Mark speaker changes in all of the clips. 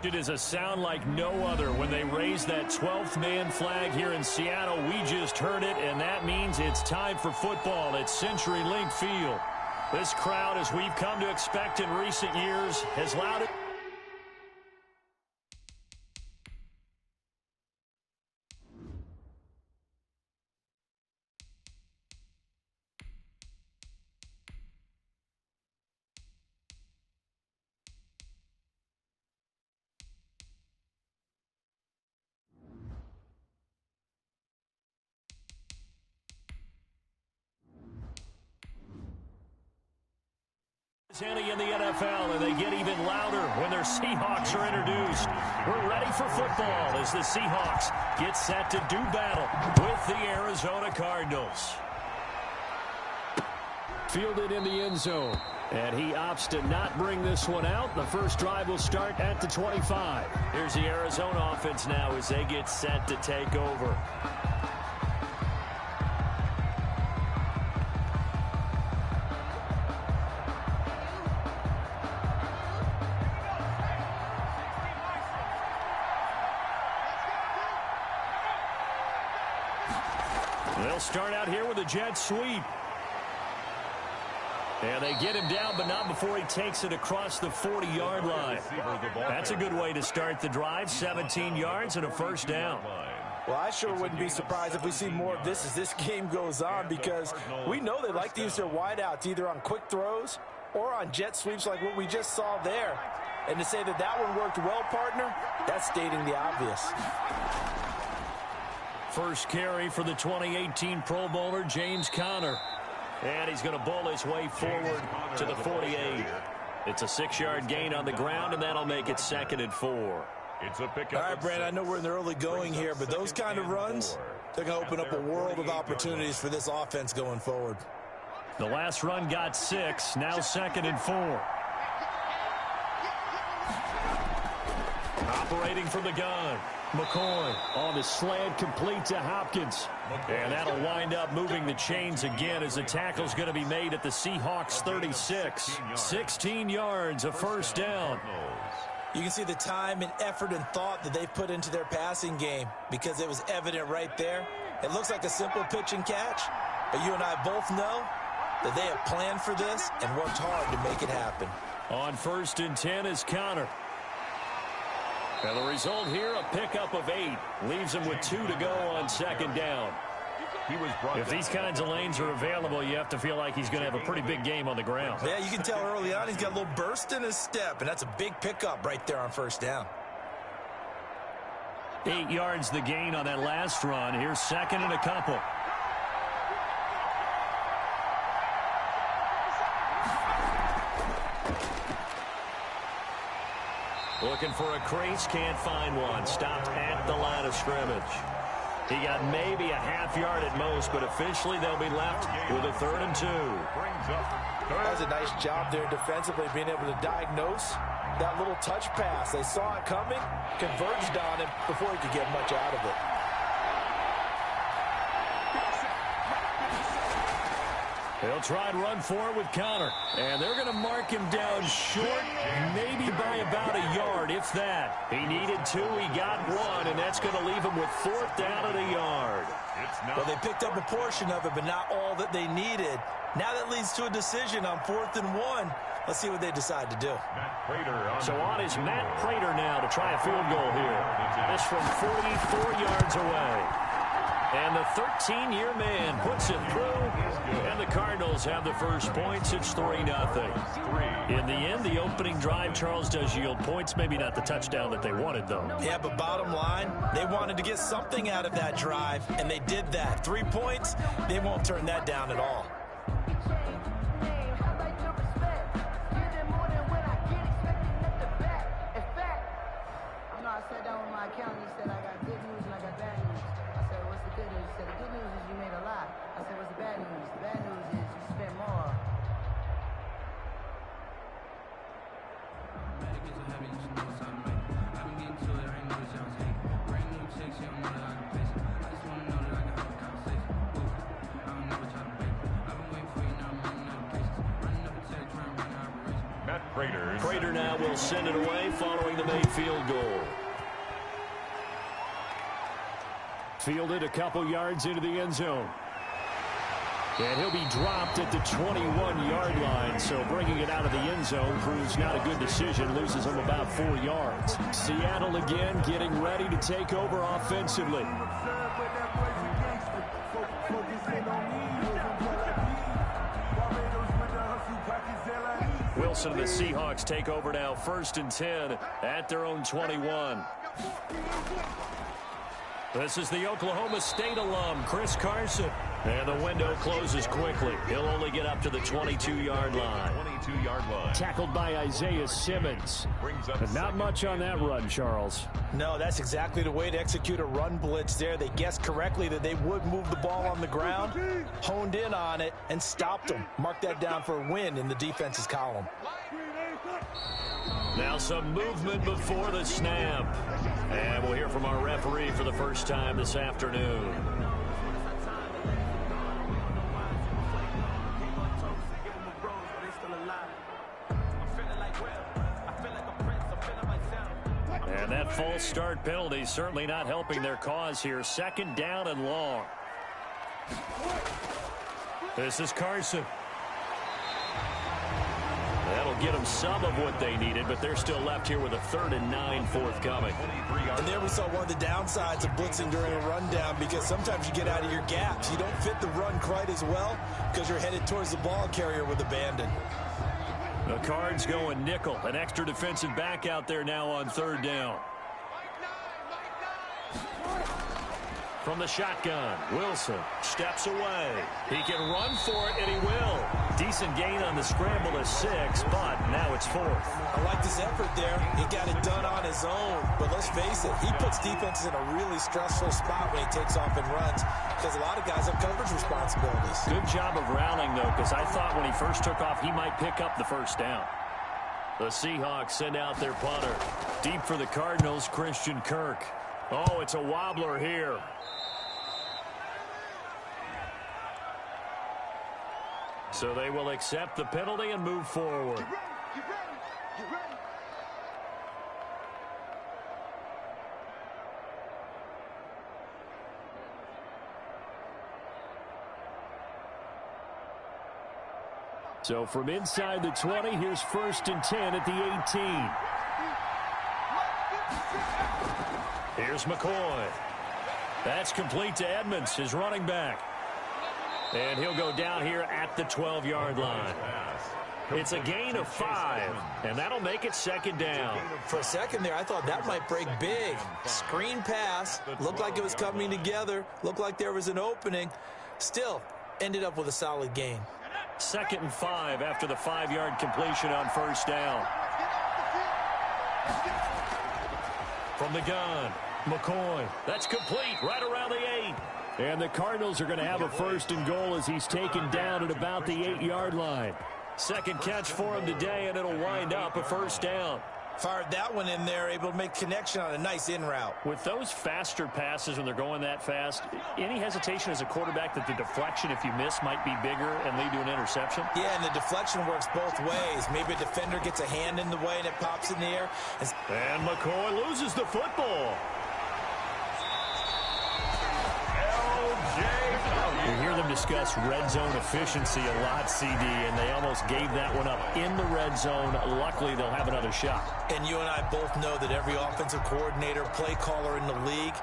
Speaker 1: It is a sound like no other when they raise that 12th man flag here in Seattle. We just heard it, and that means it's time for football at CenturyLink Field. This crowd, as we've come to expect in recent years, has allowed it. In the NFL, and they get even louder when their Seahawks are introduced. We're ready for football as the Seahawks get set to do battle with the Arizona Cardinals. Fielded in the end zone, and he opts to not bring this one out. The first drive will start at the 25. Here's the Arizona offense now as they get set to take over. They'll start out here with a jet sweep. And they get him down, but not before he takes it across the 40-yard line. That's a good way to start the drive. 17 yards and a first down.
Speaker 2: Well, I sure wouldn't be surprised if we see more of this as this game goes on, because we know they like to use their wideouts either on quick throws or on jet sweeps like what we just saw there. And to say that that one worked well, partner, that's stating the obvious.
Speaker 1: First carry for the 2018 Pro Bowler, James Conner. And he's going to bowl his way forward to the 48. It's a 6-yard gain on the ground, and that'll make it 2nd and 4.
Speaker 3: It's a pickup.
Speaker 2: All right, Brad, I know we're in the early going here, but those kind of runs, they're going to open up a world of opportunities for this offense going forward.
Speaker 1: The last run got 6, now 2nd and 4. Operating from the gun. McCoy on the slant, complete to Hopkins. And that'll wind up moving the chains again as the tackle's going to be made at the Seahawks 36. 16 yards, a first down.
Speaker 2: You can see the time and effort and thought that they've put into their passing game because it was evident right there. It looks like a simple pitch and catch, but you and I both know that they have planned for this and worked hard to make it happen.
Speaker 1: On 1st and 10 is Conner. And the result here, a pickup of 8. Leaves him with 2 to go on 2nd down. If these kinds of lanes are available, you have to feel like he's going to have a pretty big game on the ground.
Speaker 2: Yeah, you can tell early on he's got a little burst in his step, and that's a big pickup right there on 1st down.
Speaker 1: 8 yards the gain on that last run. Here's 2nd and a couple. Looking for a crease, can't find one. Stopped at the line of scrimmage. He got maybe a half yard at most, but officially they'll be left with a 3rd and 2.
Speaker 2: That was a nice job there defensively, being able to diagnose that little touch pass. They saw it coming, converged on him before he could get much out of it.
Speaker 1: They'll try and run for it with Conner. And they're going to mark him down short, maybe by about a yard, if that. He needed 2, he got 1, and that's going to leave him with 4th down at a yard.
Speaker 2: Well, they picked up a portion of it, but not all that they needed. Now that leads to a decision on 4th and 1. Let's see what they decide to do.
Speaker 1: So on is Matt Prater now to try a field goal here. This from 44 yards away. And the 13-year man puts it through, and the Cardinals have the first points. It's 3-0. In the end, the opening drive, Charles, does yield points. Maybe not the touchdown that they wanted, though.
Speaker 2: Yeah, but bottom line, they wanted to get something out of that drive, and they did that. 3 points, they won't turn that down at all.
Speaker 4: I sat down with my accountant. He said, I got good news and I got bad news. I said, what's the good news? He said, the good news is you made a lot. I said, what's the bad news? The bad news is you spent more.
Speaker 1: Prater now will send it away following the made field goal. Fielded a couple yards into the end zone. And he'll be dropped at the 21-yard line. So bringing it out of the end zone proves not a good decision. Loses him about 4 yards. Seattle again getting ready to take over offensively. Wilson and the Seahawks take over now, 1st and 10 at their own 21. This is the Oklahoma State alum, Chris Carson. And the window closes quickly. He'll only get up to the 22-yard line. Tackled by Isaiah Simmons. And not much on that run, Charles.
Speaker 2: No, that's exactly the way to execute a run blitz there. They guessed correctly that they would move the ball on the ground, honed in on it, and stopped them. Mark that down for a win in the defense's column.
Speaker 1: Now some movement before the snap. And we'll hear from our referee for the first time this afternoon. And that false start penalty certainly not helping their cause here. 2nd down and long. This is Carson. That'll get them some of what they needed, but they're still left here with a 3rd and 9 forthcoming.
Speaker 2: And there we saw one of the downsides of blitzing during a rundown, because sometimes you get out of your gaps. You don't fit the run quite as well because you're headed towards the ball carrier with abandon.
Speaker 1: The Cards going nickel. An extra defensive back out there now on 3rd down. From the shotgun, Wilson steps away. He can run for it, and he will. Decent gain on the scramble to 6, but now it's 4th.
Speaker 2: I like this effort there. He got it done on his own, but let's face it, he puts defenses in a really stressful spot when he takes off and runs, because a lot of guys have coverage responsibilities.
Speaker 1: Good job of rallying, though, because I thought when he first took off, he might pick up the 1st down. The Seahawks send out their punter. Deep for the Cardinals, Christian Kirk. Oh, it's a wobbler here. So they will accept the penalty and move forward.
Speaker 3: Get ready.
Speaker 1: So from inside the 20, here's 1st and 10 at the 18. Here's McCoy. That's complete to Edmonds, his running back. And he'll go down here at the 12-yard line. It's a gain of 5, and that'll make it 2nd down.
Speaker 2: For a second there, I thought that might break big. Screen pass, looked like it was coming together, looked like there was an opening. Still, ended up with a solid gain.
Speaker 1: 2nd and 5 after the 5-yard completion on 1st down. From the gun, McCoy. That's complete right around the 8. And the Cardinals are going to have a 1st and goal as he's taken down at about the 8-yard line. 2nd catch for him today, and it'll wind up a 1st down.
Speaker 2: Fired that one in there, able to make connection on a nice in route.
Speaker 1: With those faster passes when they're going that fast, any hesitation as a quarterback that the deflection, if you miss, might be bigger and lead to an interception?
Speaker 2: Yeah, and the deflection works both ways. Maybe a defender gets a hand in the way and it pops in the air.
Speaker 1: And McCoy loses the football. You hear them discuss red zone efficiency a lot, CD, and they almost gave that one up in the red zone. Luckily, they'll have another shot.
Speaker 2: And you and I both know that every offensive coordinator, play caller in the league,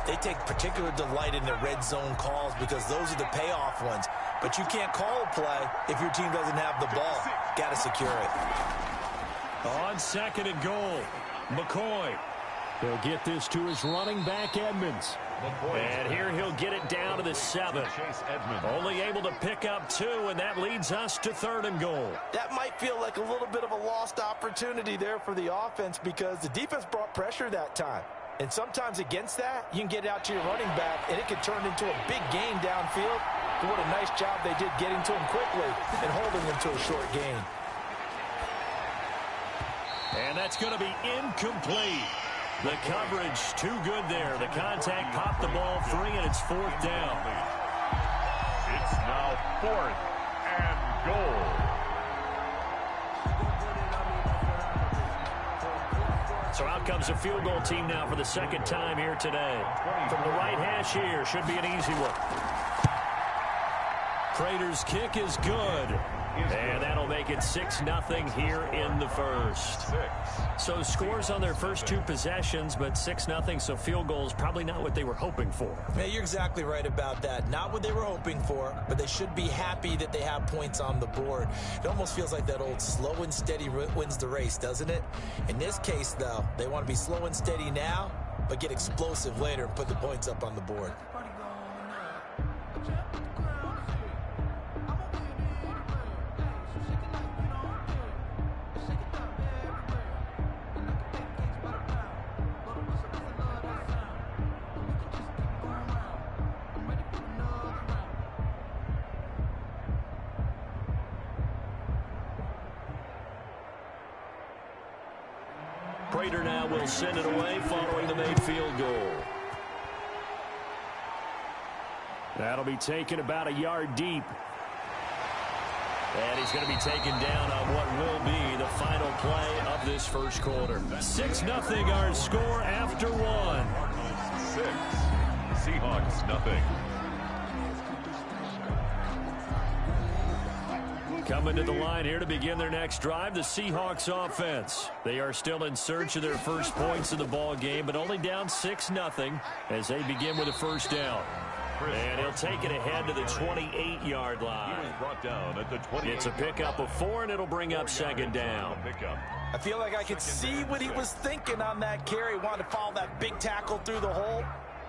Speaker 2: they take particular delight in their red zone calls because those are the payoff ones. But you can't call a play if your team doesn't have the ball. Got to secure it.
Speaker 1: On 2nd and goal, McCoy. He'll get this to his running back, Edmonds. And here he'll get it down to the 7. Only able to pick up 2, and that leads us to 3rd and goal.
Speaker 2: That might feel like a little bit of a lost opportunity there for the offense because the defense brought pressure that time. And sometimes against that, you can get out to your running back, and it can turn into a big gain downfield. But what a nice job they did getting to him quickly and holding him to a short gain.
Speaker 1: And that's going to be incomplete. The coverage too good there. The contact popped the ball 3, and it's 4th down.
Speaker 3: It's now 4th and goal.
Speaker 1: So out comes a field goal team now for the second time here today. From the right hash here, should be an easy one. Prater's kick is good. And that'll make it 6-0 here in the first. So scores on their first two possessions, but 6-0, so field goals probably not what they were hoping for.
Speaker 2: Yeah, you're exactly right about that. Not what they were hoping for, but they should be happy that they have points on the board. It almost feels like that old slow and steady wins the race, doesn't it? In this case, though, they want to be slow and steady now, but get explosive later and put the points up on the board.
Speaker 1: Prater now will send it away following the made field goal. That'll be taken about a yard deep. And he's going to be taken down on what will be the final play of this first quarter. 6-0 our score after one.
Speaker 3: 6. Seahawks, nothing.
Speaker 1: Coming to the line here to begin their next drive, the Seahawks offense. They are still in search of their first points in the ball game, but only down 6-0 as they begin with a first down. And he'll take it ahead to the 28-yard line. It's a pickup of 4, and it'll bring up second down.
Speaker 2: I feel like I could see what he was thinking on that carry. Wanted to follow that big tackle through the hole.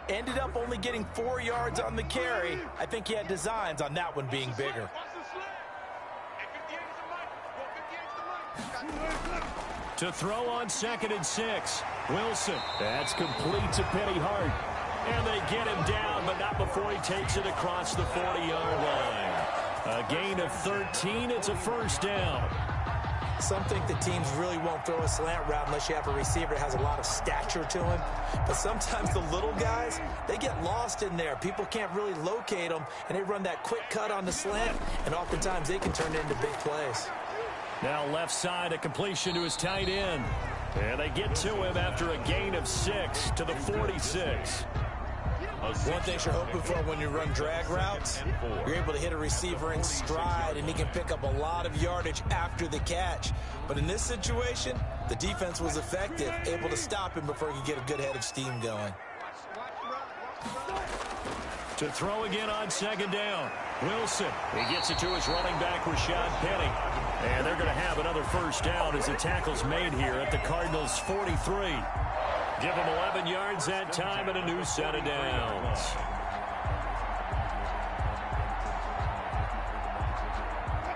Speaker 2: Ended up only getting 4 yards on the carry. I think he had designs on that one being bigger.
Speaker 1: To throw on 2nd and 6. Wilson. That's complete to Penny Hart. And they get him down, but not before he takes it across the 40-yard line. A gain of 13. It's a first down.
Speaker 2: Some think the teams really won't throw a slant route unless you have a receiver that has a lot of stature to him. But sometimes the little guys, they get lost in there. People can't really locate them, and they run that quick cut on the slant, and oftentimes they can turn it into big plays.
Speaker 1: Now left side, a completion to his tight end. And they get to him after a gain of 6 to the 46.
Speaker 2: One thing you're hoping for when you run drag routes, you're able to hit a receiver in stride, and he can pick up a lot of yardage after the catch. But in this situation, the defense was effective, able to stop him before he could get a good head of steam going.
Speaker 1: To throw again on 2nd down. Wilson. He gets it to his running back, Rashad Penny. And they're going to have another first down as the tackle's made here at the Cardinals' 43. Give them 11 yards that time and a new set of downs.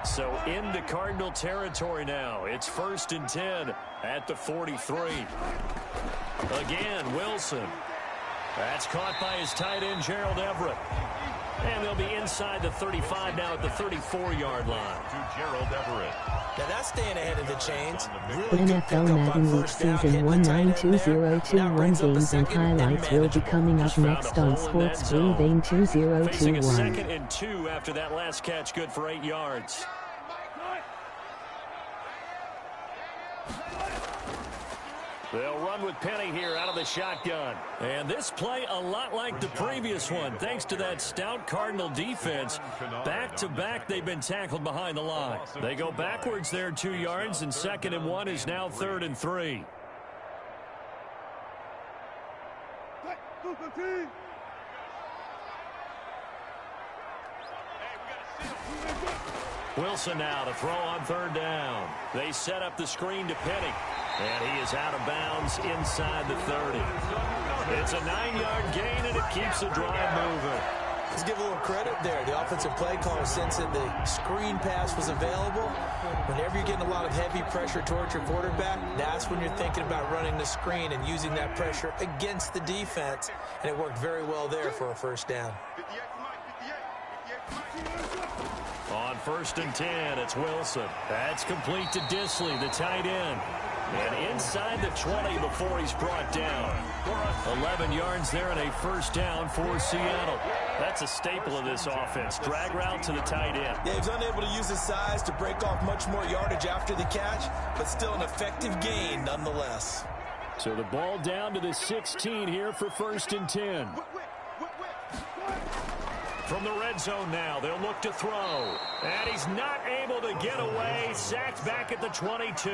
Speaker 1: So into Cardinal territory now. It's 1st and 10 at the 43. Again, Wilson. That's caught by his tight end, Gerald Everett. And they'll be inside the 35 now at the 34-yard line.
Speaker 3: To Gerald Everett.
Speaker 2: Now that's staying ahead of the chains.
Speaker 5: Really NFL Madden League Season 192021 games and highlights will be coming up next on Sports Breathing 2021.
Speaker 1: Facing a 2nd and 2 after that last catch, good for 8 yards. They'll run with Penny here out of the shotgun. And this play a lot like the previous one, thanks to that stout Cardinal defense. Back-to-back, they've been tackled behind the line. They go backwards there 2 yards, and 2nd and 1 is now 3rd and 3. Wilson now to throw on 3rd down. They set up the screen to Penny. And he is out of bounds inside the 30. It's a 9-yard gain, and it keeps the drive moving.
Speaker 2: Let's give a little credit there. The offensive play caller sensed that the screen pass was available. Whenever you're getting a lot of heavy pressure towards your quarterback, that's when you're thinking about running the screen and using that pressure against the defense. And it worked very well there for a first down.
Speaker 1: On 1st and 10, it's Wilson. That's complete to Disley, the tight end. And inside the 20 before he's brought down. 11 yards there and a first down for Seattle. That's a staple of this offense. Drag route to the tight end.
Speaker 2: Yeah, he's unable to use his size to break off much more yardage after the catch, but still an effective gain nonetheless.
Speaker 1: So the ball down to the 16 here for 1st and 10. From the red zone now, they'll look to throw. And he's not able to get away. Sacked back at the 22.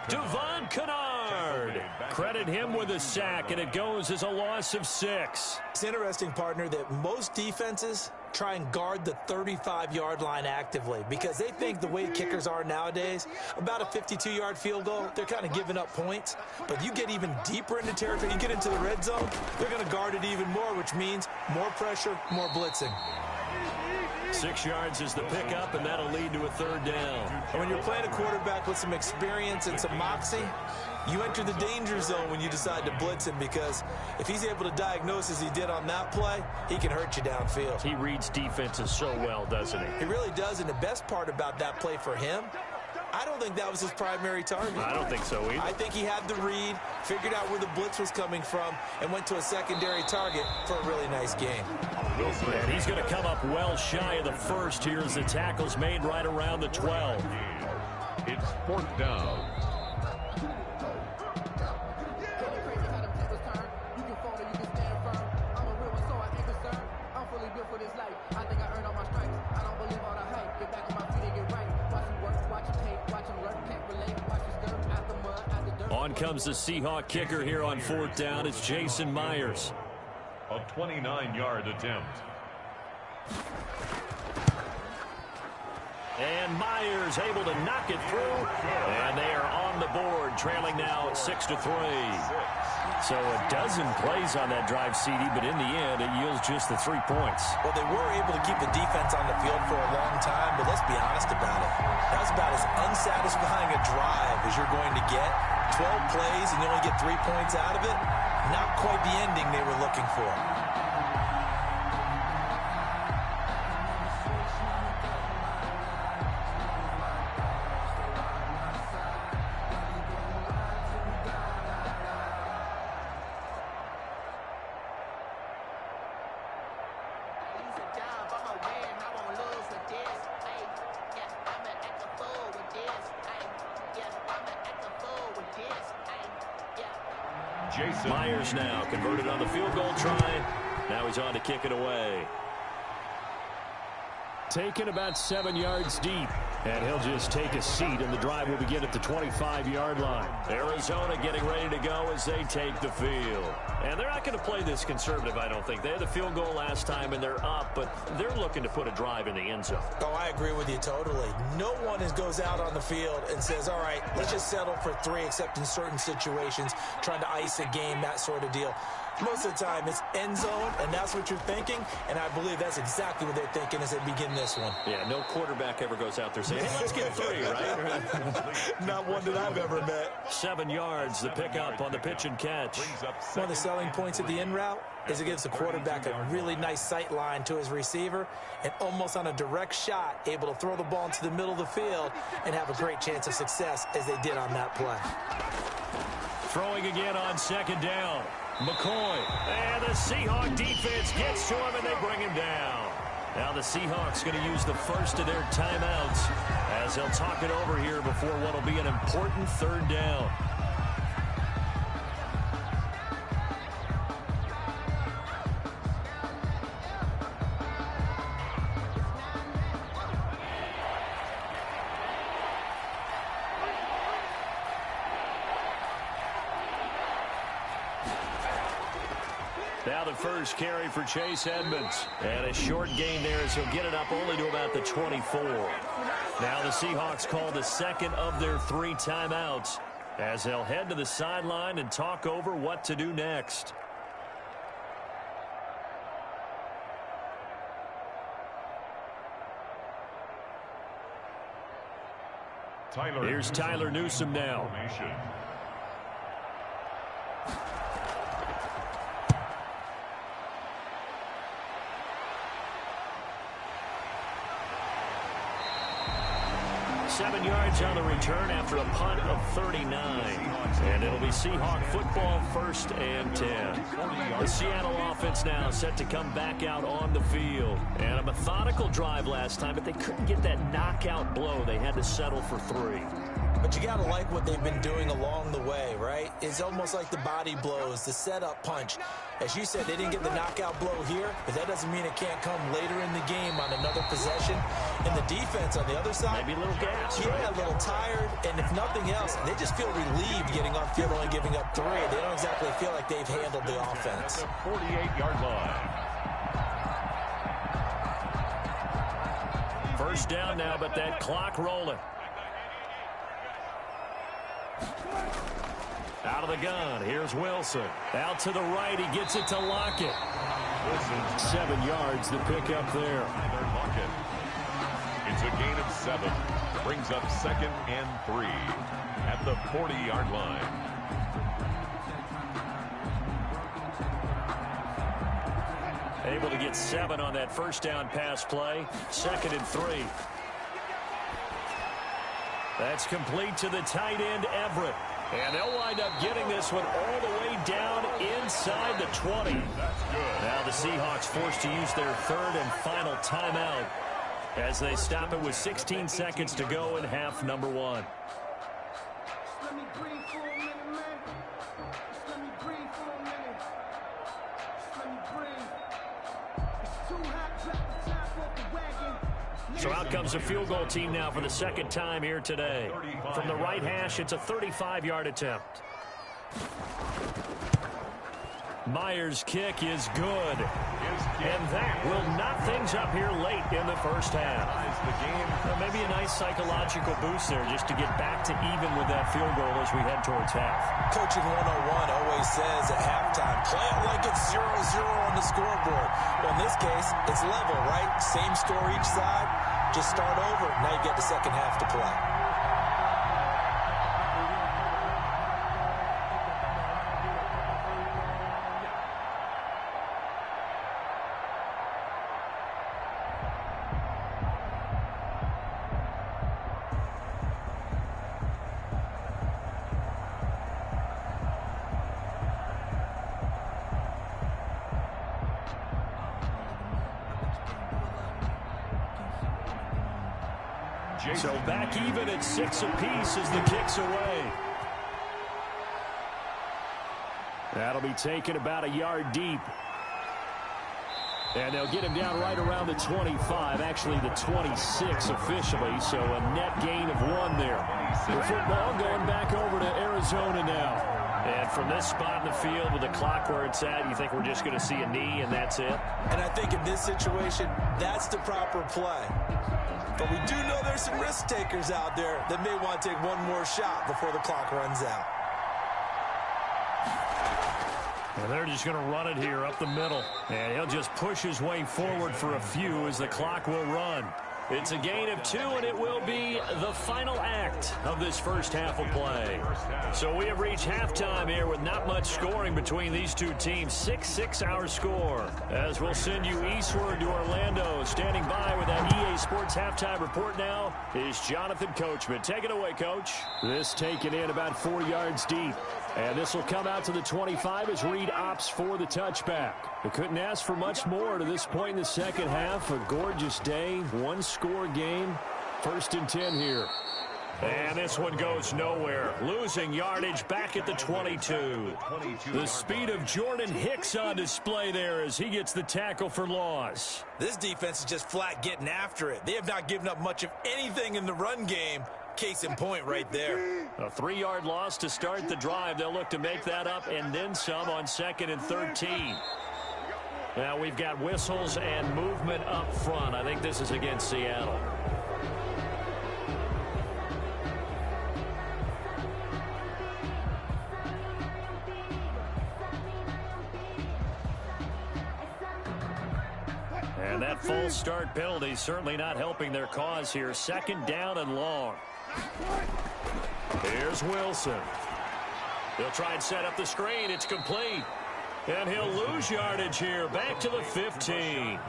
Speaker 1: Devon Kennard. Credit him with a sack, and it goes as a loss of 6.
Speaker 2: It's interesting, partner, that most defenses try and guard the 35-yard line actively because they think the way kickers are nowadays, about a 52-yard field goal, they're kind of giving up points. But you get even deeper into territory, you get into the red zone, they're going to guard it even more, which means more pressure, more blitzing.
Speaker 1: 6 yards is the pickup, and that'll lead to a 3rd down.
Speaker 2: And when you're playing a quarterback with some experience and some moxie, you enter the danger zone when you decide to blitz him because if he's able to diagnose as he did on that play, he can hurt you downfield.
Speaker 1: He reads defenses so well, doesn't he?
Speaker 2: He really does, and the best part about that play for him, I don't think that was his primary target.
Speaker 1: I don't think so either.
Speaker 2: I think he had the read, figured out where the blitz was coming from, and went to a secondary target for a really nice game.
Speaker 1: And he's going to come up well shy of the first here as the tackle's made right around the 12.
Speaker 3: It's 4th down.
Speaker 1: On comes the Seahawk kicker here on 4th down. It's Jason Myers.
Speaker 3: A 29-yard attempt.
Speaker 1: And Myers able to knock it through. And they are on the board, trailing now 6-3. So a dozen plays on that drive, CD, but in the end, it yields just the 3 points.
Speaker 2: Well, they were able to keep the defense on the field for a long time, but let's be honest about it. That was about as unsatisfying a drive as you're going to get. 12 plays and you only get 3 points out of it. Not quite the ending they were looking for.
Speaker 1: Myers now converted on the field goal try. Now he's on to kick it away. Taken about 7 yards deep. And he'll just take a seat, and the drive will begin at the 25-yard line. Arizona getting ready to go as they take the field. And they're not going to play this conservative, I don't think. They had the field goal last time, and they're up, but they're looking to put a drive in the end zone.
Speaker 2: Oh, I agree with you totally. No one goes out on the field and says, all right, let's just settle for 3, except in certain situations, trying to ice a game, that sort of deal. Most of the time, it's end zone, and that's what you're thinking, and I believe that's exactly what they're thinking as they begin this one.
Speaker 1: Yeah, no quarterback ever goes out there saying, hey, let's get 3, right?
Speaker 2: Not one that I've ever met.
Speaker 1: 7 yards, the pickup on the pitch and catch.
Speaker 2: One of the selling points of the in route is it gives the quarterback a really nice sight line to his receiver, and almost on a direct shot, able to throw the ball into the middle of the field and have a great chance of success as they did on that play.
Speaker 1: Throwing again on 2nd down. McCoy, and the Seahawk defense gets to him, and they bring him down. Now the Seahawks going to use the first of their timeouts as they'll talk it over here before what will be an important 3rd down. Now the first carry for Chase Edmonds. And a short gain there as he'll get it up only to about the 24. Now the Seahawks call the second of their 3 timeouts as they'll head to the sideline and talk over what to do next. Here's Tyler Newsome now. 7 yards on the return after a punt of 39. And it'll be Seahawk football, 1st and 10. The Seattle offense now set to come back out on the field. And a methodical drive last time, but they couldn't get that knockout blow. They had to settle for 3.
Speaker 2: But you got to like what they've been doing along the way, right? It's almost like the body blows, the setup punch. As you said, they didn't get the knockout blow here, but that doesn't mean it can't come later in the game on another possession. And the defense on the other side,
Speaker 1: maybe a little gas.
Speaker 2: Yeah, a little tired. And if nothing else, they just feel relieved getting off field, only giving up 3. They don't exactly feel like they've handled the offense.
Speaker 3: 48-yard line.
Speaker 1: First down now, but that clock rolling. Out of the gun, here's Wilson. Out to the right, he gets it to Lockett. 7 yards, the pick up there.
Speaker 3: Lockett. It's a gain of 7. Brings up 2nd and 3 at the 40-yard line.
Speaker 1: Able to get 7 on that first down pass play. 2nd and 3. That's complete to the tight end, Everett. And they'll wind up getting this one all the way down inside the 20.
Speaker 3: That's good.
Speaker 1: Now the Seahawks forced to use their 3rd and final timeout as they stop it with 16 seconds to go in half number 1.
Speaker 6: Let me breathe for a minute, man. Let me breathe for a minute. Let me breathe. It's too hot, drop the top off the wagon.
Speaker 1: So out comes a field goal team now for the 2nd time here today. From the right hash, it's a 35-yard attempt. Myers' kick is good. And that will knot things up here late in the first half. Maybe a nice psychological boost there just to get back to even with that field goal as we head towards half.
Speaker 2: Coaching 101 always says at halftime, play it like it's 0-0 on the scoreboard. Well, in this case, it's level, right? Same score each side. Just start over. Now you get the second half to play.
Speaker 1: So back even at 6 apiece as the kick's away. That'll be taken about a yard deep. And they'll get him down right around the 25, actually the 26 officially, so a net gain of 1 there. The football going back over to Arizona now. And from this spot in the field with the clock where it's at, you think we're just going to see a knee and that's it?
Speaker 2: And I think in this situation, that's the proper play. But we do know there's some risk takers out there that may want to take one more shot before the clock runs out.
Speaker 1: And they're just going to run it here up the middle. And he'll just push his way forward for a few as the clock will run. It's a gain of 2, and it will be the final act of this first half of play. So we have reached halftime here with not much scoring between these two teams. 6-6 our score. As we'll send you eastward to Orlando. Standing by with that EA Sports halftime report now is Jonathan Coachman. Take it away, Coach. This taken in about 4 yards deep. And this will come out to the 25 as Reed opts for the touchback. We couldn't ask for much more to this point in the second half. A gorgeous day, 1-score game. 1st and 10 here. And this one goes nowhere. Losing yardage back at the 22. The speed of Jordan Hicks on display there as he gets the tackle for loss.
Speaker 2: This defense is just flat getting after it. They have not given up much of anything in the run game. Case in point right there.
Speaker 1: A 3-yard loss to start the drive. They'll look to make that up and then some on 2nd and 13. Now we've got whistles and movement up front. I think this is against Seattle. And that false start penalty certainly not helping their cause here. 2nd down and long. Here's Wilson. He'll try and set up the screen. It's complete. And he'll lose yardage here. Back to the 15.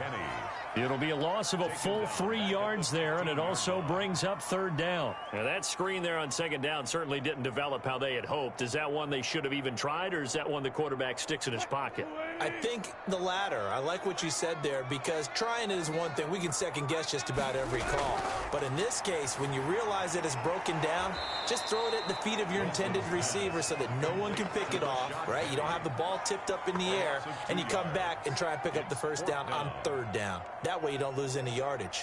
Speaker 1: It'll be a loss of a full 3 yards there, and it also brings up third down. Now, that screen there on second down certainly didn't develop how they had hoped. Is that one they should have even tried, or is that one the quarterback sticks in his pocket?
Speaker 2: I think the latter. I like what you said there, because trying it is one thing. We can second-guess just about every call. But in this case, when you realize that it's broken down, just throw it at the feet of your intended receiver so that no one can pick it off, right? You don't have the ball tipped up in the air, and you come back and try and pick up the first down on third down. That way you don't lose any yardage.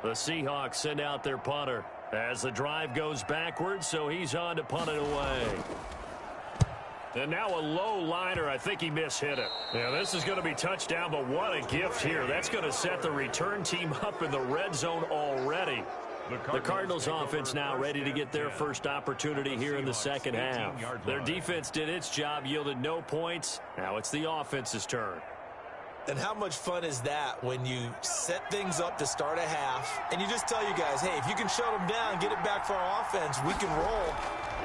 Speaker 1: The Seahawks send out their punter as the drive goes backwards, so he's on to punt it away. And now a low liner. I think he mishit it. Yeah, this is going to be touchdown, but what a gift here. That's going to set the return team up in the red zone already. The Cardinals offense now ready to get their first opportunity here in the second half. Their defense did its job, yielded no points. Now it's the offense's turn.
Speaker 2: And how much fun is that when you set things up to start a half and you just tell you guys, hey, if you can shut them down, get it back for our offense, we can roll.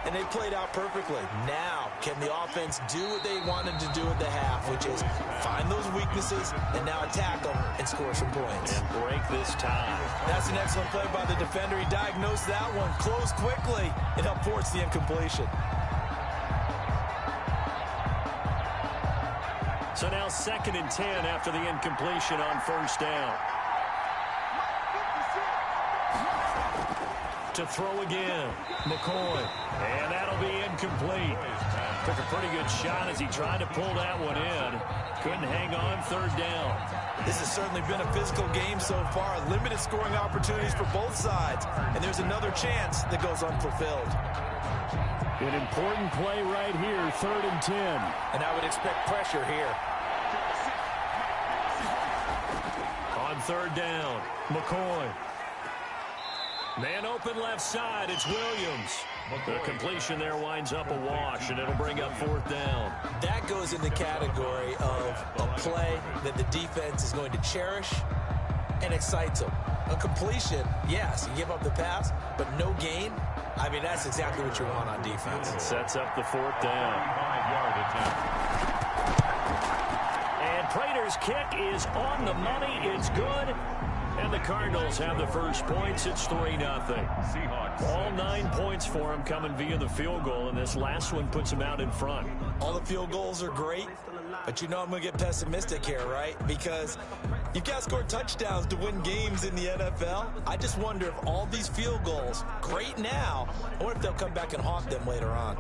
Speaker 2: And they played out perfectly. Now, can the offense do what they wanted to do at the half, which is find those weaknesses and now attack them and score some points.
Speaker 1: And break this tie.
Speaker 2: That's an excellent play by the defender. He diagnosed that one, closed quickly, and helped force the incompletion.
Speaker 1: So now 2nd and 10 after the incompletion on first down. To throw again, McCoy. And that'll be incomplete. Took a pretty good shot as he tried to pull that one in. Couldn't hang on third down.
Speaker 2: This has certainly been a physical game so far. Limited scoring opportunities for both sides. And there's another chance that goes unfulfilled.
Speaker 1: An important play right here, 3rd and 10.
Speaker 2: And I would expect pressure here.
Speaker 1: On third down, McCoy. Man open left side, it's Williams. The completion there winds up a wash, and it'll bring up 4th down.
Speaker 2: That goes in the category of a play that the defense is going to cherish and excites them. A completion, yes, you give up the pass, but no gain. I mean, that's exactly what you want on defense.
Speaker 1: It sets up the 4th down.
Speaker 3: 5-yard attempt.
Speaker 1: And Prater's kick is on the money. It's good. And the Cardinals have the first points. It's 3-0.
Speaker 3: Seahawks.
Speaker 1: All 9 points for them coming via the field goal, and this last one puts them out in front.
Speaker 2: All the field goals are great, but you know I'm going to get pessimistic here, right? Because you've got to score touchdowns to win games in the NFL. I just wonder if all these field goals, great now, I wonder if they'll come back and haunt them later on.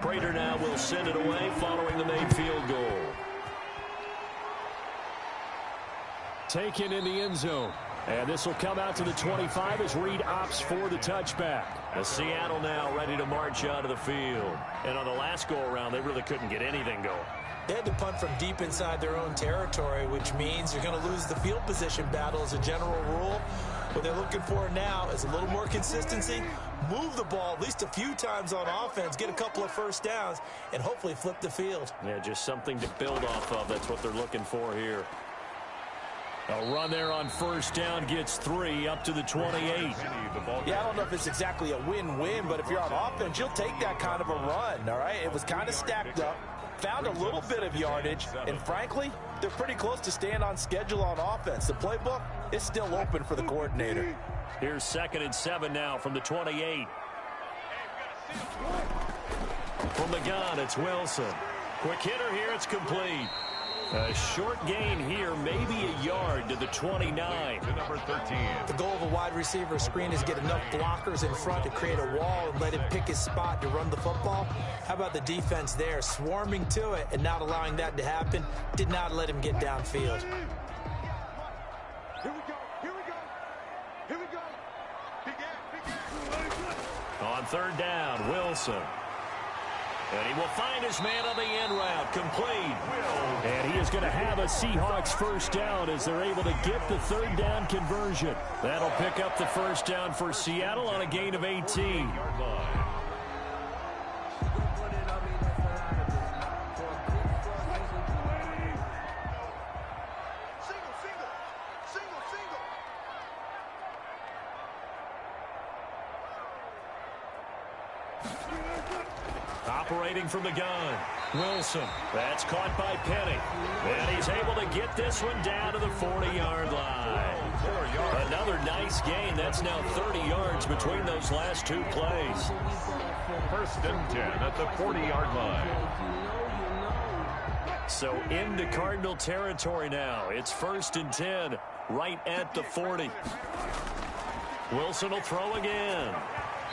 Speaker 1: Prater now will send it away following the made field goal. Taken in the end zone. And this will come out to the 25 as Reed opts for the touchback. The Seattle now ready to march out of the field. And on the last go-around, they really couldn't get anything going.
Speaker 2: They had to punt from deep inside their own territory, which means you're going to lose the field position battle as a general rule. What they're looking for now is a little more consistency, move the ball at least a few times on offense, get a couple of first downs, and hopefully flip the field.
Speaker 1: Yeah, just something to build off of. That's what they're looking for here. A run there on first down gets 3 up to the 28.
Speaker 2: Yeah, I don't know if it's exactly a win-win, but if you're on offense, you'll take that kind of a run, all right? It was kind of stacked up, found a little bit of yardage, and frankly, they're pretty close to staying on schedule on offense. The playbook is still open for the coordinator.
Speaker 1: Here's 2nd and 7 now from the 28. From the gun, it's Wilson. Quick hitter here, it's complete. A short gain here, maybe a yard to the 29.
Speaker 3: To number 13.
Speaker 2: The goal of a wide receiver screen is get enough blockers in front to create a wall and let him pick his spot to run the football. How about the defense there, swarming to it and not allowing that to happen? Did not let him get downfield.
Speaker 6: Here we go. Here we go. Here we go. Big ass.
Speaker 1: On third down, Wilson. And he will find his man on the end route, complete. And he is going to have a Seahawks first down as they're able to get the third down conversion. That'll pick up the first down for Seattle on a gain of 18. Operating from the gun, Wilson. That's caught by Penny. And he's able to get this one down to the 40-yard line. Another nice gain. That's now 30 yards between those last two plays.
Speaker 3: First and 10 at the 40-yard line.
Speaker 1: So into Cardinal territory now. It's first and 10 right at the 40. Wilson will throw again.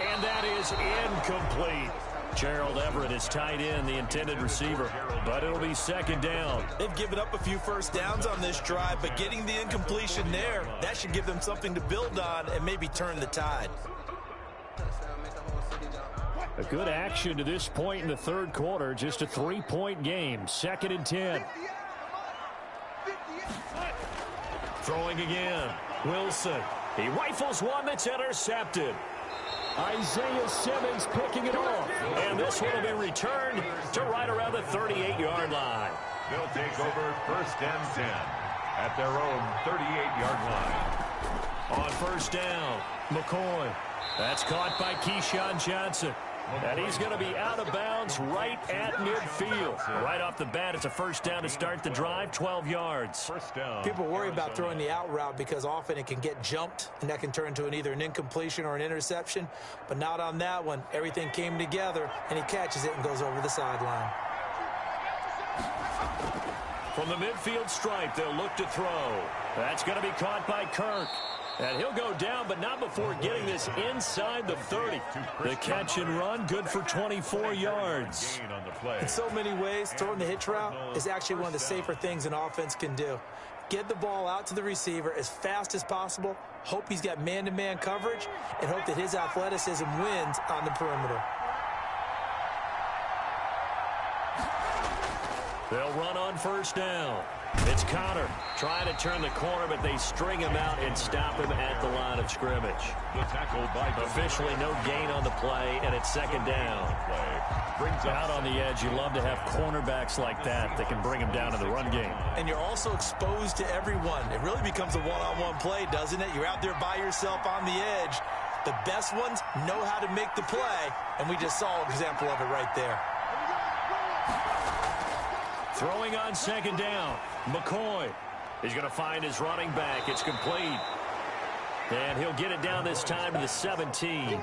Speaker 1: And that is incomplete. Gerald Everett is tied in, the intended receiver, but it'll be second down.
Speaker 2: They've given up a few first downs on this drive, but getting the incompletion there, that should give them something to build on and maybe turn the tide.
Speaker 1: A good action to this point in the third quarter, just a 3-point game, second and 10. Throwing again, Wilson. He rifles one that's intercepted. Isaiah Simmons picking it off. And this one will be returned to right around the 38-yard line.
Speaker 3: They'll take over first and 10 at their own 38-yard line.
Speaker 1: On first down, McCoy. That's caught by Keyshawn Johnson. And he's going to be out of bounds right at midfield. Right off the bat, it's a first down to start the drive, 12 yards.
Speaker 3: First down.
Speaker 2: People worry about throwing the out route because often it can get jumped, and that can turn into either an incompletion or an interception. But not on that one. Everything came together, and he catches it and goes over the sideline.
Speaker 1: From the midfield stripe, they'll look to throw. That's going to be caught by Kirk. And he'll go down, but not before getting this inside the 30. The catch and run, good for 24 yards.
Speaker 2: In so many ways, throwing the hitch route is actually one of the safer things an offense can do. Get the ball out to the receiver as fast as possible, hope he's got man-to-man coverage, and hope that his athleticism wins on the perimeter.
Speaker 1: They'll run on first down. It's Connor trying to turn the corner, but they string him out and stop him at the line of scrimmage.
Speaker 3: The tackle by
Speaker 1: officially no gain on the play, and it's second down. Out on the edge, you love to have cornerbacks like that can bring him down in the run game.
Speaker 2: And you're also exposed to everyone. It really becomes a one-on-one play, doesn't it? You're out there by yourself on the edge. The best ones know how to make the play, and we just saw an example of it right there.
Speaker 1: Throwing on second down, McCoy. He's going to find his running back. It's complete. And he'll get it down this time to the 17.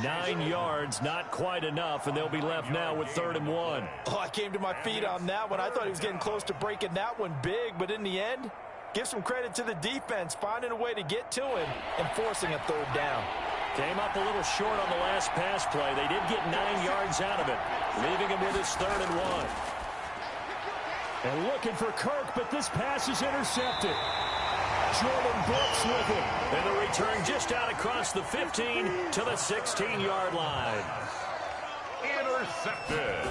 Speaker 1: 9 yards, not quite enough, and they'll be left now with 3rd and 1.
Speaker 2: Oh, I came to my feet on that one. I thought he was getting close to breaking that one big, but in the end, give some credit to the defense, finding a way to get to him and forcing a 3rd down.
Speaker 1: Came up a little short on the last pass play. They did get 9 yards out of it, leaving him with his 3rd and 1. And looking for Kirk, but this pass is intercepted. Jordan Brooks with it. And the return just out across the 15 to the 16-yard line.
Speaker 3: Intercepted.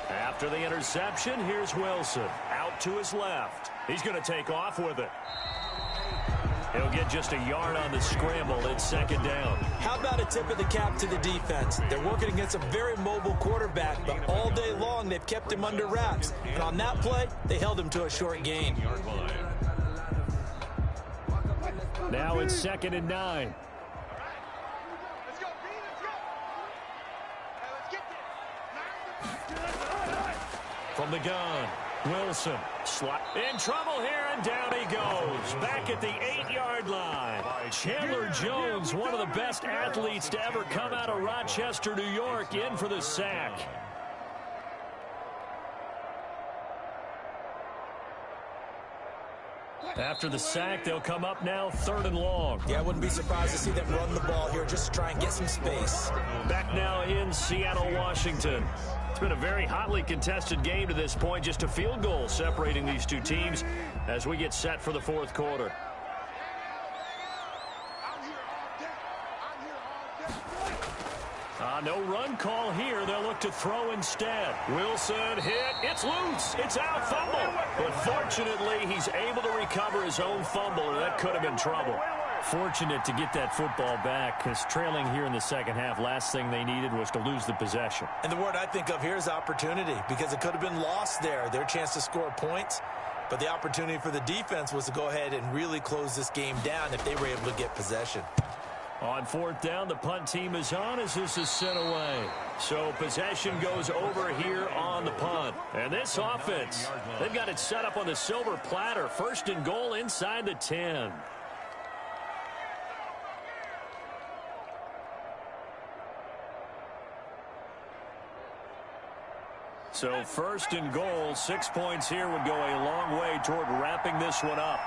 Speaker 1: After the interception, here's Wilson. Out to his left. He's going to take off with it. He'll get just a yard on the scramble. It's second down.
Speaker 2: How about a tip of the cap to the defense? They're working against a very mobile quarterback, but all day long they've kept him under wraps. And on that play, they held him to a short gain.
Speaker 1: Now it's 2nd and 9. From the gun, Wilson. In trouble here, and down he goes. Back at the 8-yard line. Chandler Jones, one of the best athletes to ever come out of Rochester, New York, in for the sack. After the sack, they'll come up now 3rd and long.
Speaker 2: Yeah, I wouldn't be surprised to see them run the ball here just to try and get some space.
Speaker 1: Back now in Seattle, Washington. It's been a very hotly contested game to this point. Just a field goal separating these two teams as we get set for the 4th quarter. No run call here. They'll look to throw instead. Wilson hit. It's loose. It's out. Fumble. But fortunately, he's able to recover his own fumble, or that could have been trouble. Fortunate to get that football back, because trailing here in the second half, last thing they needed was to lose the possession.
Speaker 2: And the word I think of here is opportunity, because it could have been lost there. Their chance to score points. But the opportunity for the defense was to go ahead and really close this game down if they were able to get possession.
Speaker 1: On fourth down, the punt team is on as this is sent away. So possession goes over here on the punt. And this offense, they've got it set up on the silver platter. First and goal inside the 10. So first and goal, 6 points here would go a long way toward wrapping this one up.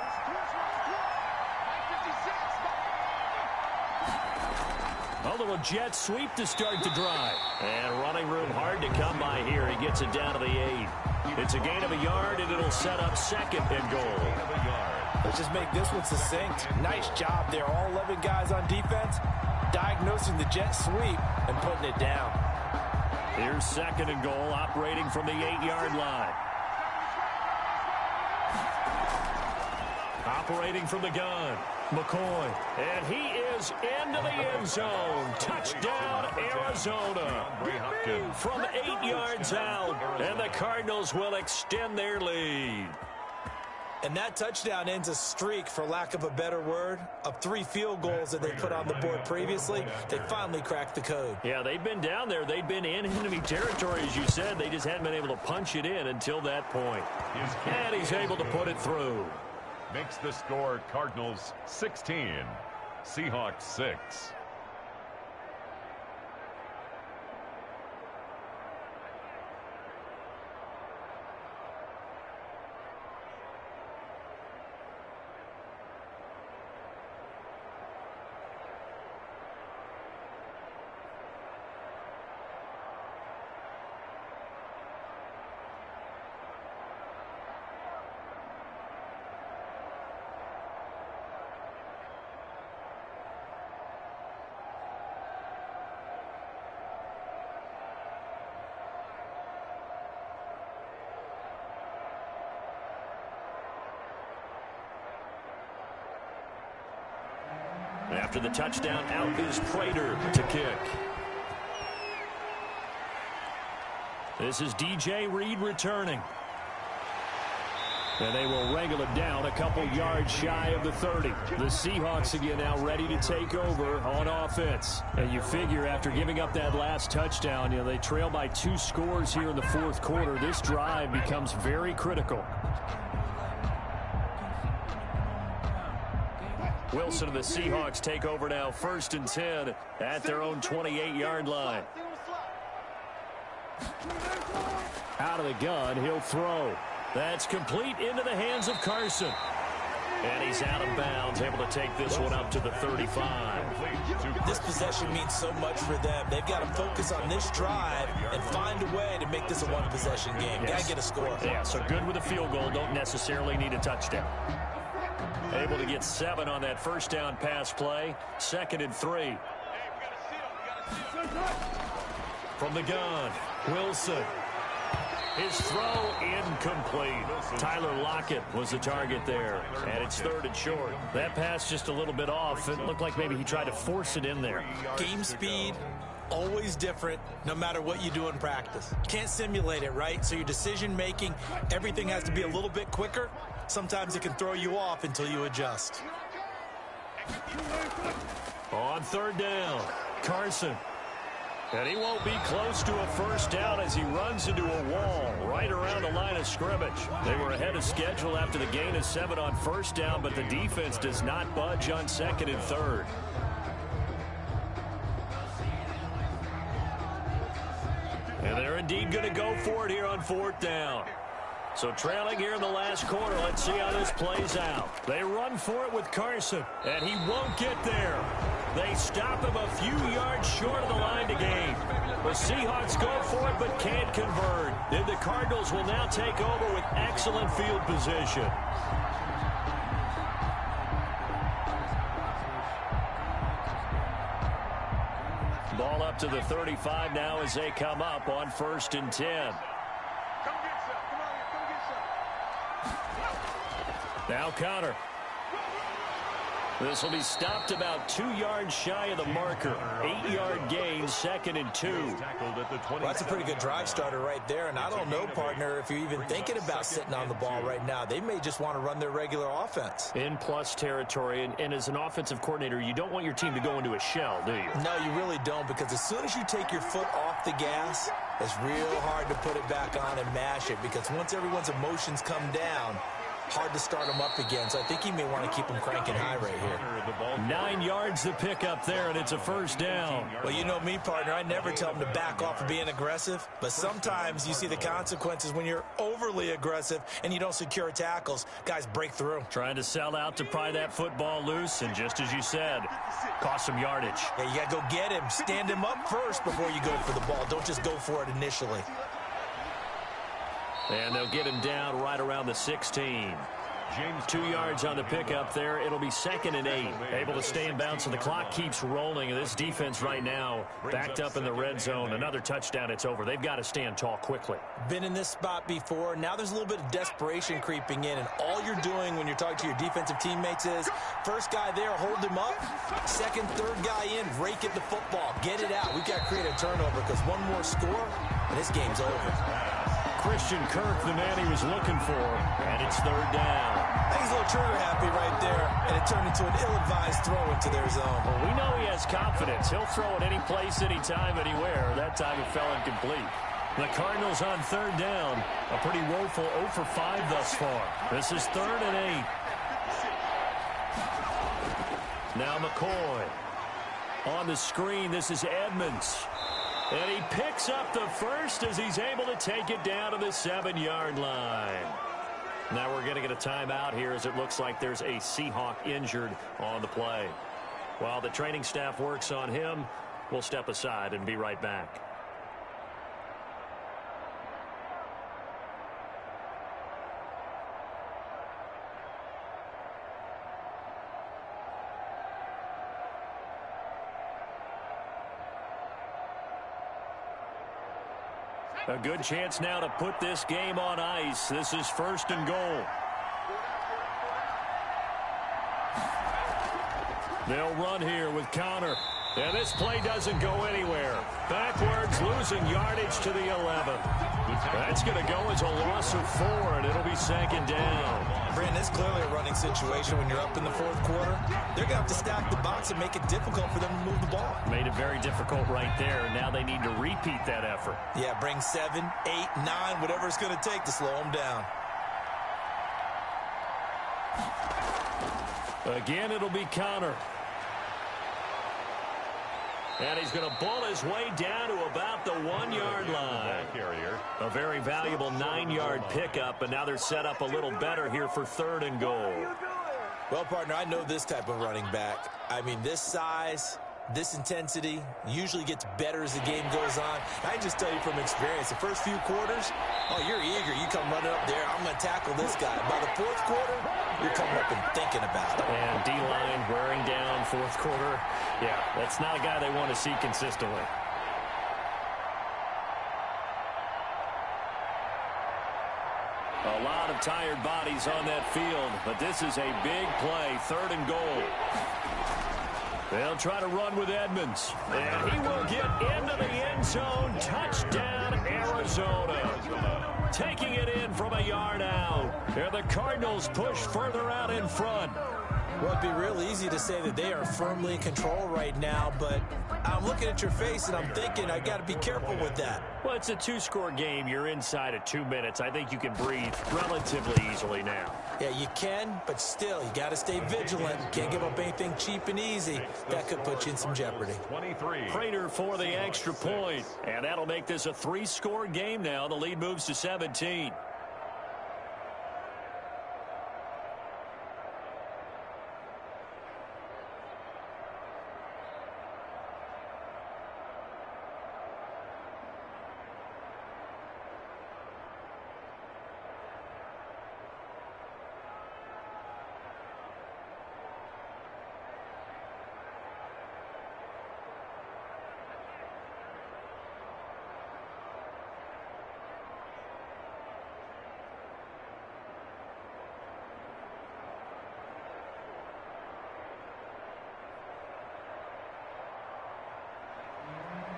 Speaker 1: A little jet sweep to start the drive. And running room hard to come by here. He gets it down to the 8. It's a gain of a yard, and it'll set up second and goal.
Speaker 2: Let's just make this one succinct. Nice job there. All 11 guys on defense diagnosing the jet sweep and putting it down.
Speaker 1: Here's second and goal, operating from the 8-yard line. Operating from the gun, McCoy. And he is into the end zone. Touchdown, Arizona. From 8 yards out. And the Cardinals will extend their lead.
Speaker 2: And that touchdown ends a streak, for lack of a better word, of 3 field goals that they put on the board previously. They finally cracked the code.
Speaker 1: Yeah, they've been down there. They've been in enemy territory, as you said. They just hadn't been able to punch it in until that point. And he's able to put it through.
Speaker 3: Makes the score Cardinals 16, Seahawks 6.
Speaker 1: After the touchdown, out is Prater to kick. This is DJ Reed returning. And they will wrangle it down a couple yards shy of the 30. The Seahawks again now ready to take over on offense. And you figure after giving up that last touchdown, they trail by 2 scores here in the fourth quarter. This drive becomes very critical. Wilson and the Seahawks take over now, 1st and 10 at their own 28-yard line. Out of the gun, he'll throw. That's complete into the hands of Carson. And he's out of bounds, able to take this one up to the 35.
Speaker 2: This possession means so much for them. They've got to focus on this drive and find a way to make this a one-possession game. Got to get a score.
Speaker 1: Yeah, so good with a field goal. Don't necessarily need a touchdown. Able to get 7 on that first down pass play. 2nd and 3. From the gun, Wilson. His throw incomplete. Tyler Lockett was the target there. And it's 3rd and short. That pass just a little bit off. It looked like maybe he tried to force it in there.
Speaker 2: Game speed, always different, no matter what you do in practice. Can't simulate it, right? So your decision making, everything has to be a little bit quicker. Sometimes it can throw you off until you adjust.
Speaker 1: On 3rd down, Carson. And he won't be close to a first down as he runs into a wall right around the line of scrimmage. They were ahead of schedule after the gain of 7 on first down, but the defense does not budge on 2nd and 3rd. And they're indeed going to go for it here on 4th down. So trailing here in the last quarter, let's see how this plays out. They run for it with Carson, and he won't get there. They stop him a few yards short of the line to gain. The Seahawks go for it but can't convert. Then the Cardinals will now take over with excellent field position. Ball up to the 35 now as they come up on 1st and 10. Now Connor. This will be stopped about 2 yards shy of the marker. 8-yard gain, 2nd and 2.
Speaker 2: Well, that's a pretty good drive starter right there. And I don't know, partner, if you're even thinking about sitting on the ball right now. They may just want to run their regular offense.
Speaker 1: In plus territory. And as an offensive coordinator, you don't want your team to go into a shell, do you?
Speaker 2: No, you really don't, because as soon as you take your foot off the gas, it's real hard to put it back on and mash it, because once everyone's emotions come down, hard to start them up again. So I think he may want to keep them cranking high right here.
Speaker 1: 9 yards to pick up there, and it's a 1st down.
Speaker 2: Well, you know me, partner. I never tell them to back off of being aggressive. But sometimes you see the consequences when you're overly aggressive and you don't secure tackles. Guys break through.
Speaker 1: Trying to sell out to pry that football loose, and just as you said, cost some yardage.
Speaker 2: Yeah, you got to go get him. Stand him up first before you go for the ball. Don't just go for it initially.
Speaker 1: And they'll get him down right around the 16. 2 yards on the pickup there. It'll be 2nd and 8. Able to stay in bounds, and the clock keeps rolling. And this defense right now backed up in the red zone. Another touchdown, it's over. They've got to stand tall quickly.
Speaker 2: Been in this spot before. Now there's a little bit of desperation creeping in. And all you're doing when you're talking to your defensive teammates is, first guy there, hold him up. Second, third guy in, rake at the football. Get it out. We've got to create a turnover, because one more score, and this game's over.
Speaker 1: Christian Kirk, the man he was looking for, and it's 3rd down.
Speaker 2: I think he's a little trigger happy right there, and it turned into an ill-advised throw into their zone.
Speaker 1: Well, we know he has confidence. He'll throw it any place, anytime, anywhere. That time it fell incomplete. The Cardinals on 3rd down. A pretty woeful 0 for 5 thus far. This is 3rd and 8. Now McCoy. On the screen, this is Edmonds. And he picks up the first as he's able to take it down to the 7-yard line. Now we're going to get a timeout here, as it looks like there's a Seahawk injured on the play. While the training staff works on him, we'll step aside and be right back. A good chance now to put this game on ice. This is 1st and goal. They'll run here with Connor. And this play doesn't go anywhere. Backwards, losing yardage to the 11. That's going to go as a loss of 4, and it'll be 2nd down.
Speaker 2: Brandon, it's clearly a running situation when you're up in the 4th quarter. They're going to have to stack the box and make it difficult for them to move the ball.
Speaker 1: Made it very difficult right there. Now they need to repeat that effort.
Speaker 2: Yeah, bring 7, 8, 9, whatever it's going to take to slow them down.
Speaker 1: Again, it'll be Connor. And he's going to bull his way down to about the 1-yard line. A very valuable 9-yard pickup, and now they're set up a little better here for 3rd and goal.
Speaker 2: Well, partner, I know this type of running back. I mean, this size, this intensity usually gets better as the game goes on. I can just tell you from experience, the first few quarters, oh, you're eager. You come running up there, I'm going to tackle this guy. By the 4th quarter, you're coming up and thinking about it.
Speaker 1: And D-line wearing down 4th quarter. Yeah, that's not a guy they want to see consistently. A lot of tired bodies on that field, but this is a big play, 3rd and goal. They'll try to run with Edmonds, and he will get into the end zone. Touchdown, Arizona. Taking it in from a yard out. And the Cardinals push further out in front.
Speaker 2: Well, it'd be real easy to say that they are firmly in control right now, but I'm looking at your face and I'm thinking I got to be careful with that.
Speaker 1: Well, it's a 2-score game. You're inside of 2 minutes. I think you can breathe relatively easily now.
Speaker 2: Yeah, you can, but still, you got to stay vigilant. Can't give up anything cheap and easy. That could put you in some jeopardy.
Speaker 1: Prater for the extra point, and that'll make this a 3-score game now. The lead moves to 17.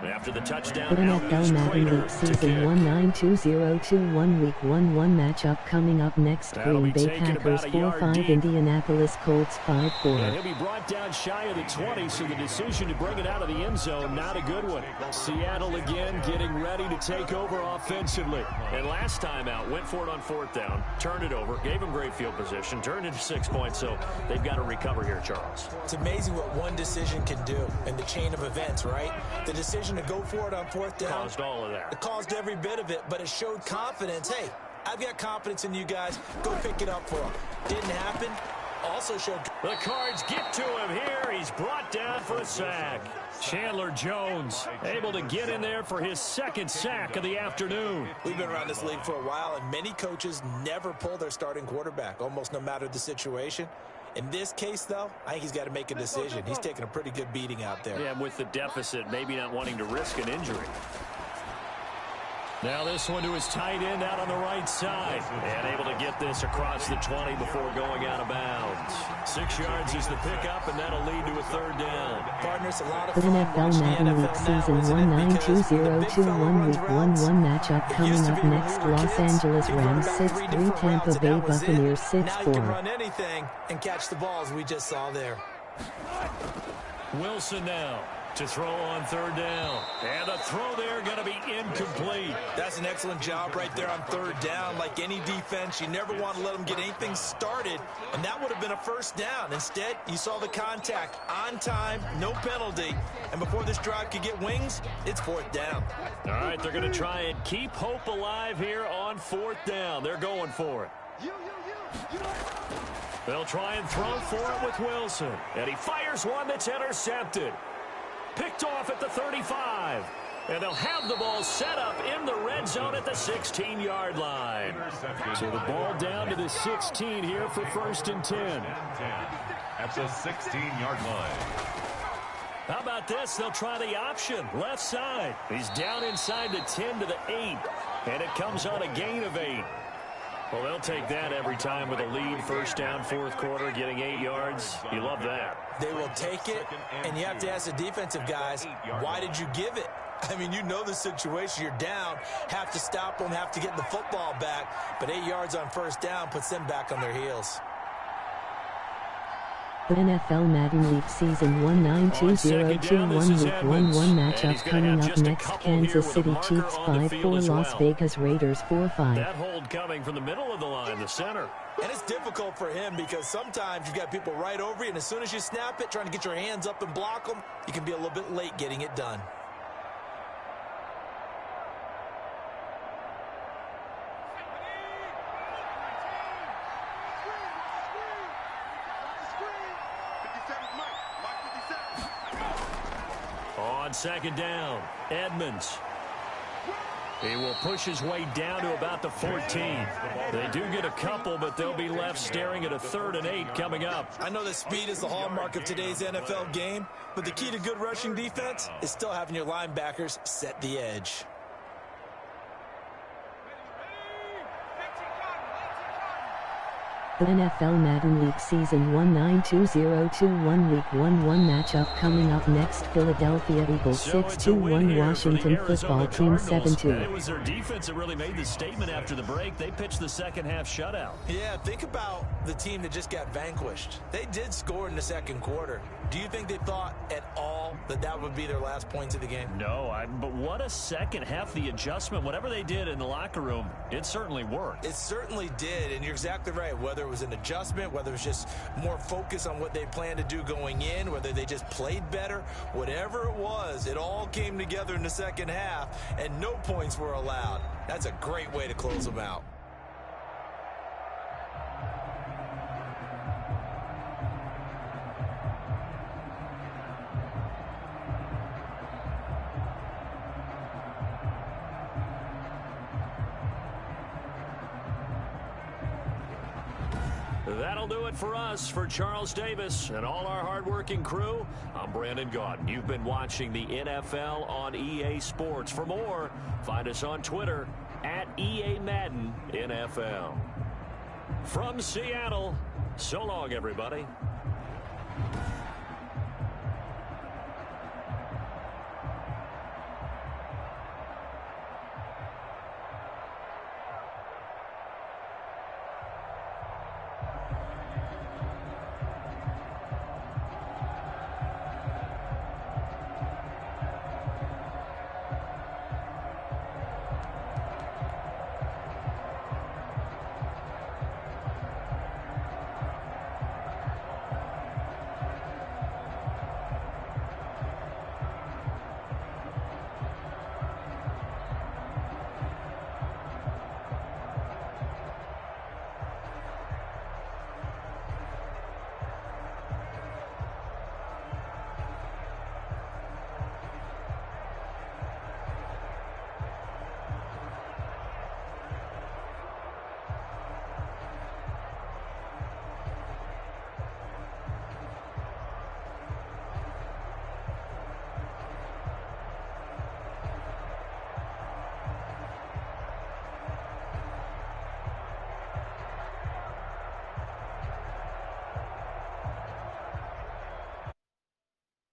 Speaker 1: After the touchdown,
Speaker 5: The NFL Madden League Season 192021 Week 1-1 matchup coming up next. Green Bay Packers 4-5, Indianapolis Colts 5-4.
Speaker 1: And he'll be brought down shy of the 20, so the decision to bring it out of the end zone, not a good one. Seattle again getting ready to take over offensively. And last time out, went for it on 4th down, turned it over, gave him great field position, turned it to 6 points, so they've got to recover here, Charles.
Speaker 2: It's amazing what one decision can do in the chain of events, right? The decision to go for it on 4th down
Speaker 1: Caused all of that.
Speaker 2: It caused every bit of it, but it showed confidence. Hey, I've got confidence in you guys. Go pick it up for him. Didn't happen. Also showed...
Speaker 1: The Cards get to him here. He's brought down for a sack. Chandler Jones able to get in there for his 2nd sack of the afternoon.
Speaker 2: We've been around this league for a while, and many coaches never pull their starting quarterback, almost no matter the situation. In this case, though, I think he's got to make a decision. He's taking a pretty good beating out there.
Speaker 1: Yeah, with the deficit, maybe not wanting to risk an injury. Now this one to his tight end out on the right side. And able to get this across the 20 before going out of bounds. 6 yards is the pickup, and that'll lead to a 3rd down.
Speaker 2: Partners, a lot of
Speaker 5: The
Speaker 2: fun
Speaker 5: NFL Madden League Season 192021 Week 1-1 matchup coming up next. Los Angeles Rams 6-3, Tampa Bay Buccaneers 6-4.
Speaker 2: Now you can run anything and catch the balls we just saw there.
Speaker 1: Wilson now to throw on 3rd down. And the throw there going to be incomplete.
Speaker 2: That's an excellent job right there on 3rd down. Like any defense, you never want to let them get anything started, and that would have been a 1st down. Instead, you saw the contact on time, no penalty, and before this drive could get wings, it's 4th down.
Speaker 1: All right, they're going to try and keep hope alive here on 4th down. They're going for it. They'll try and throw for it with Wilson, and he fires one that's intercepted. Picked off at the 35. And they'll have the ball set up in the red zone at the 16-yard line. So the ball down to the 16 here for 1st and 10.
Speaker 3: At the 16-yard line.
Speaker 1: How about this? They'll try the option. Left side. He's down inside the 10 to the 8. And it comes on a gain of 8. Well, they'll take that every time with a lead. 1st down, 4th quarter, getting 8 yards. You love that.
Speaker 2: They will take it, and you have to ask the defensive guys, why did you give it? I mean, you know the situation. You're down, have to stop them, have to get the football back. But 8 yards on 1st down puts them back on their heels.
Speaker 5: The NFL Madden League Season 192021 Week 1-1 matchup coming up next. Kansas City Chiefs 5-4, Las Vegas Raiders 4-5.
Speaker 1: That hold coming from the middle of the line, the center.
Speaker 2: And it's difficult for him because sometimes you've got people right over you, and as soon as you snap it, trying to get your hands up and block them, you can be a little bit late getting it done.
Speaker 1: On 2nd down, Edmonds. He will push his way down to about the 14. They do get a couple, but they'll be left staring at a 3rd and 8 coming up.
Speaker 2: I know that speed is the hallmark of today's NFL game, but the key to good rushing defense is still having your linebackers set the edge.
Speaker 5: The NFL Madden League Season 192021 Week 1-1 matchup coming up next. Philadelphia Eagles 6-1, Washington Football Team 7-2.
Speaker 1: It was their defense that really made the statement after the break. They pitched the 2nd half shutout.
Speaker 2: Yeah, think about the team that just got vanquished. They did score in the 2nd quarter. Do you think they thought at all that that would be their last points of the game?
Speaker 1: No, but what a 2nd half. The adjustment, whatever they did in the locker room, it certainly worked.
Speaker 2: It certainly did, and you're exactly right. Whether it was an adjustment, whether it was just more focus on what they planned to do going in, whether they just played better, whatever it was, it all came together in the 2nd half, and no points were allowed. That's a great way to close them out.
Speaker 1: That'll do it for us. For Charles Davis and all our hardworking crew, I'm Brandon Gaudin. You've been watching the NFL on EA Sports. For more, find us on Twitter at EA Madden NFL. From Seattle, so long, everybody.